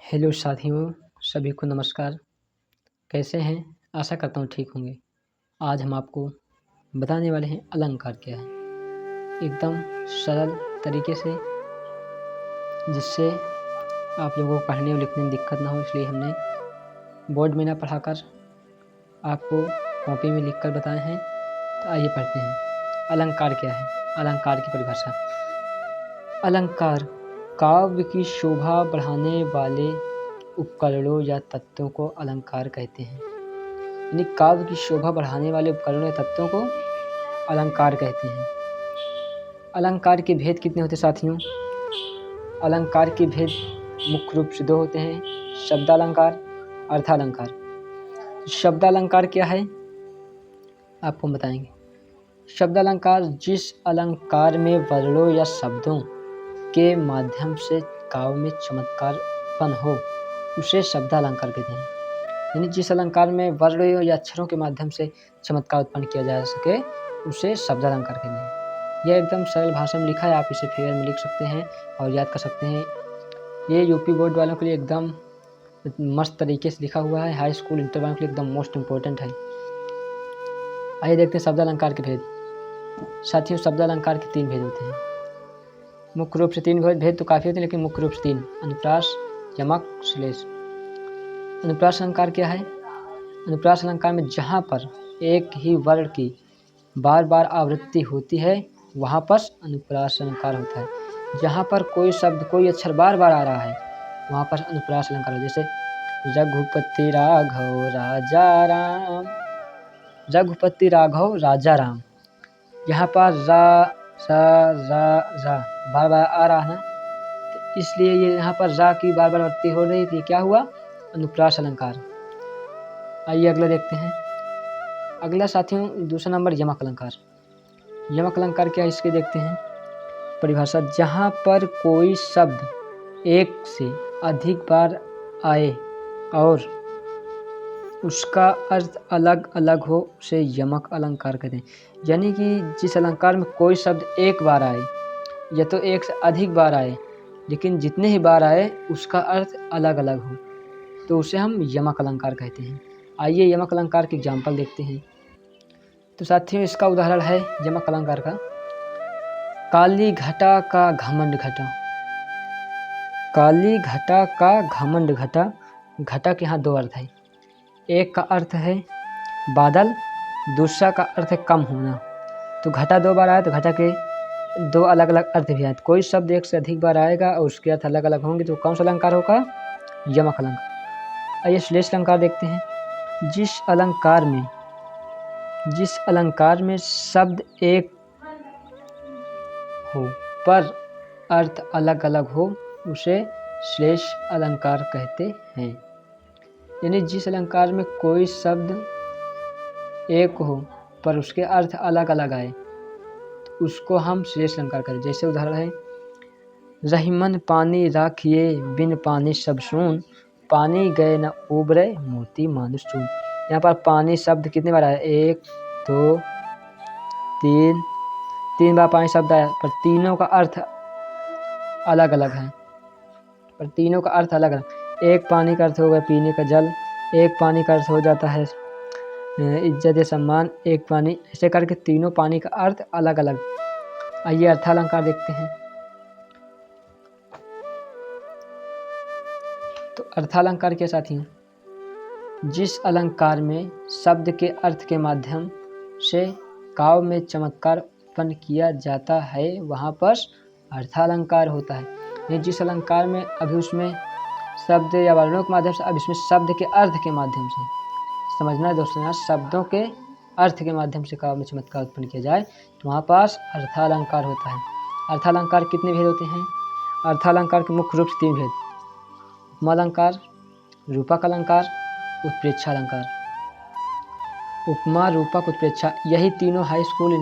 Hello साथियों, सभी को नमस्कार। कैसे हैं? आशा करता हूँ ठीक होंगे। आज हम आपको बताने वाले हैं अलंकार क्या है, एकदम सरल तरीके से, जिससे आप लोगों को पढ़ने और लिखने में दिक्कत ना हो। इसलिए हमने बोर्ड में ना पढ़ाकर आपको कॉपी में लिखकर बताए हैं। तो आइए पढ़ते हैं, अलंकार क्या है। अलंकार की परिभाषा। अलंकार काव्य की शोभा बढ़ाने वाले उपकरणों या तत्वों को अलंकार कहते हैं। यानी काव्य की शोभा बढ़ाने वाले उपकरणों या तत्वों को अलंकार कहते हैं। अलंकार के भेद कितने होते साथियों? अलंकार के भेद मुख्य रूप से दो होते हैं, शब्दालंकार, अर्थालंकार। शब्दालंकार क्या है आपको बताएंगे। शब्दालंकार जिस अलंकार में वर्णों या शब्दों के माध्यम से काव्य में चमत्कार उत्पन्न हो उसे शब्दालंकार कहते हैं। यानी जिस अलंकार में वर्णों या अक्षरों के माध्यम से चमत्कार उत्पन्न किया जा सके उसे शब्दालंकार कहते हैं। यह एकदम सरल भाषा में लिखा है, आप इसे फिगर में लिख सकते हैं और याद कर सकते हैं। ये यूपी बोर्ड वालों के लिए एकदम मस्त तरीके से लिखा हुआ है, हाई स्कूल इंटर वालों के लिए एकदम मोस्ट इम्पोर्टेंट है। आइए देखते हैं शब्दालंकार के भेद। साथियों, शब्दालंकार के 3 भेद होते हैं। मुख्य रूप से 3 भेद तो काफ़ी होते हैं, लेकिन मुख्य रूप से 3: अनुप्रास, यमक, श्लेष। अनुप्रास अलंकार क्या है? अनुप्रास अलंकार में जहाँ पर एक ही वर्ण की बार बार आवृत्ति होती है वहाँ पर अनुप्रास अलंकार होता है। जहाँ पर कोई शब्द, कोई अक्षर बार बार आ रहा है वहाँ पर अनुप्रास अलंकार होता है। जैसे रघुपति राघव राजा राम, रघुपति राघव राजा राम। यहाँ पर रा बार बार आ रहा है ना, तो इसलिए ये यहाँ पर रा की बार बार आवृत्ति हो रही थी, क्या हुआ? अनुप्रास अलंकार। आइए अगला देखते हैं। अगला साथियों, दूसरा नंबर यमक अलंकार। यमक अलंकार क्या है इसके देखते हैं परिभाषा। जहाँ पर कोई शब्द एक से अधिक बार आए और उसका अर्थ अलग अलग हो उसे यमक अलंकार कहते हैं। यानी कि जिस अलंकार में कोई शब्द एक बार आए या तो एक से अधिक बार आए, लेकिन जितने ही बार आए उसका अर्थ अलग अलग हो तो उसे हम यमक अलंकार कहते हैं। आइए यमक अलंकार के एग्जाम्पल देखते हैं। तो साथियों, इसका उदाहरण है यमक अलंकार का, काली घटा का घमंड घटा। काली घटा का घमंड घटा। घटा के यहाँ 2 अर्थ है, एक का अर्थ है बादल, दूसरा का अर्थ है कम होना। तो घटा 2 बार आया तो घटा के 2 अलग अलग अर्थ भी आए। कोई शब्द एक से अधिक बार आएगा और उसके अर्थ अलग अलग होंगे तो कौन सा अलंकार होगा? यमक अलंकार। आइए श्लेष अलंकार देखते हैं। जिस अलंकार में शब्द एक हो पर अर्थ अलग अलग हो उसे श्लेष अलंकार कहते हैं। यानी जिस अलंकार में कोई शब्द एक हो पर उसके अर्थ अलग अलग आए तो उसको हम श्लेष अलंकार कहते हैं। जैसे उदाहरण है, रहीमन पानी राखिए बिन पानी सब सून, पानी गए न उबरे मोती मानुष चून। यहाँ पर पानी शब्द कितने बार आया? 1 2 3 बार पानी शब्द आया, पर तीनों का अर्थ अलग अलग है। एक पानी का अर्थ हो गया पीने का जल, एक पानी का अर्थ हो जाता है इज्जत सम्मान, एक पानी, ऐसे करके तीनों पानी का अर्थ अलग अलग। आइए अर्थालंकार देखते हैं। तो अर्थालंकार के साथियों, जिस अलंकार में शब्द के अर्थ के माध्यम से काव्य में चमत्कार उत्पन्न किया जाता है वहाँ पर अर्थालंकार होता है। ये जिस अलंकार में अभी उसमें शब्द या वर्णों के माध्यम से, अब इसमें शब्द के अर्थ के माध्यम से, समझना है दोस्तों, यहाँ शब्दों के अर्थ के माध्यम से काव्य में चमत्कार उत्पन्न किया जाए तो वहाँ पास अर्थालंकार होता है। अर्थालंकार कितने भेद होते हैं? अर्थालंकार के मुख्य रूप से 3 भेद: उपमालंकार, रूपक अलंकार, उत्प्रेक्षा अलंकार। उपमा, रूपक, उत्प्रेक्षा, यही तीनों हाई स्कूल,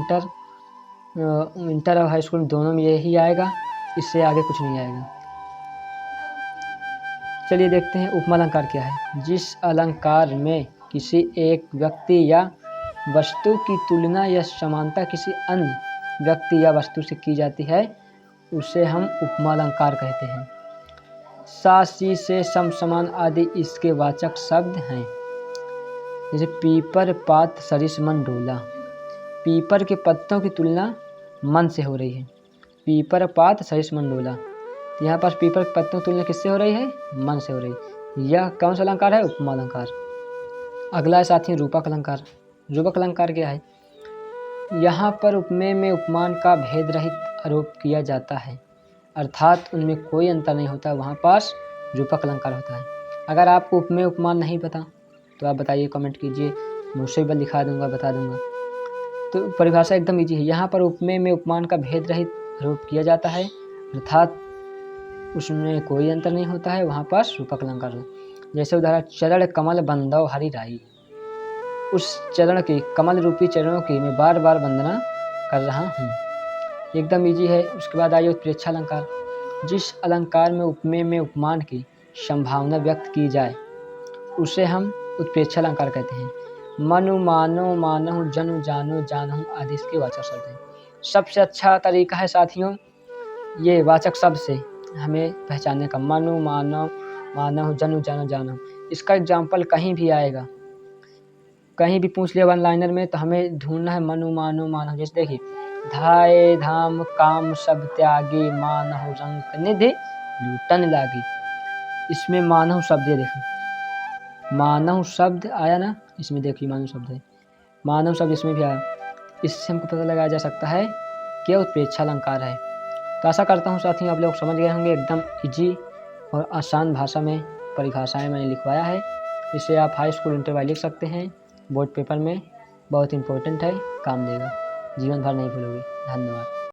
इंटर और हाई स्कूल दोनों में यही आएगा, इससे आगे कुछ नहीं आएगा। चलिए देखते हैं उपमा अलंकार क्या है। जिस अलंकार में किसी एक व्यक्ति या वस्तु की तुलना या समानता किसी अन्य व्यक्ति या वस्तु से की जाती है उसे हम उपमा अलंकार कहते हैं। सा, सी से, सम, समान आदि इसके वाचक शब्द हैं। जैसे पीपर, पात, सरिस, मन, डोला। पीपर के पत्तों की तुलना मन से हो रही है। पीपर, पात, सरिस, मन, डोला। तो यहाँ पर पीपर के पत्तों की तुलना किससे हो रही है? मन से हो रही है। यह कौन सा अलंकार है? उपमा अलंकार। अगला है साथियों रूपक अलंकार। रूपक अलंकार क्या है? यहाँ पर उपमेय में उपमान का भेद रहित आरोप किया जाता है, अर्थात उनमें कोई अंतर नहीं होता, वहाँ पास रूपक अलंकार होता है। अगर आपको उपमेय उपमान नहीं पता तो आप बताइए, कमेंट कीजिए, मुझसे भी लिखा दूंगा, बता दूंगा। तो परिभाषा एकदम ईजी है। यहाँ पर उपमेय में उपमान का भेद रहित आरोप किया जाता है, अर्थात उसमें कोई अंतर नहीं होता है, वहाँ पास रूपक अलंकार है। जैसे उदाहरण, चरण कमल बंदौ हरि राई। उस चरण की, कमल रूपी चरणों की मैं बार बार वंदना कर रहा हूँ। एकदम इजी है। उसके बाद आइए उत्प्रेक्षा अलंकार। जिस अलंकार में उपमेय में उपमान की संभावना व्यक्त की जाए उसे हम उत्प्रेक्षा अलंकार कहते हैं। मनु, मानो, मानहु, जनु, जानो, जानहु आदि इसके वाचक शब्द हैं। सबसे अच्छा तरीका है साथियों ये वाचक शब्द से हमें पहचानने का। मनु, मानो, मानहु, जनु, जानो, जानहु। इसका एग्जाम्पल कहीं भी आएगा, कहीं भी पूछ लिया वन लाइनर में, तो हमें ढूंढना है मनु, मानो, मानहु। जैसे देखिए, धाये धाम काम सब त्यागी, मानहु रंक निधि लूटन लागी। इसमें मानहु शब्द है, देखो मानहु शब्द आया ना, इसमें देखिए मानहु शब्द है, मानव शब्द इसमें भी आया। इससे हमको पता लगाया जा सकता है कि उत्प्रेक्षा अलंकार है। तो आशा करता हूँ साथियों आप लोग समझ गए होंगे। एकदम इजी और आसान भाषा में परिभाषाएं मैंने लिखवाया है। इसे आप हाई स्कूल इंटर वाई लिख सकते हैं, बोर्ड पेपर में बहुत इंपॉर्टेंट है, काम देगा, जीवन भर नहीं भूलोगे। धन्यवाद।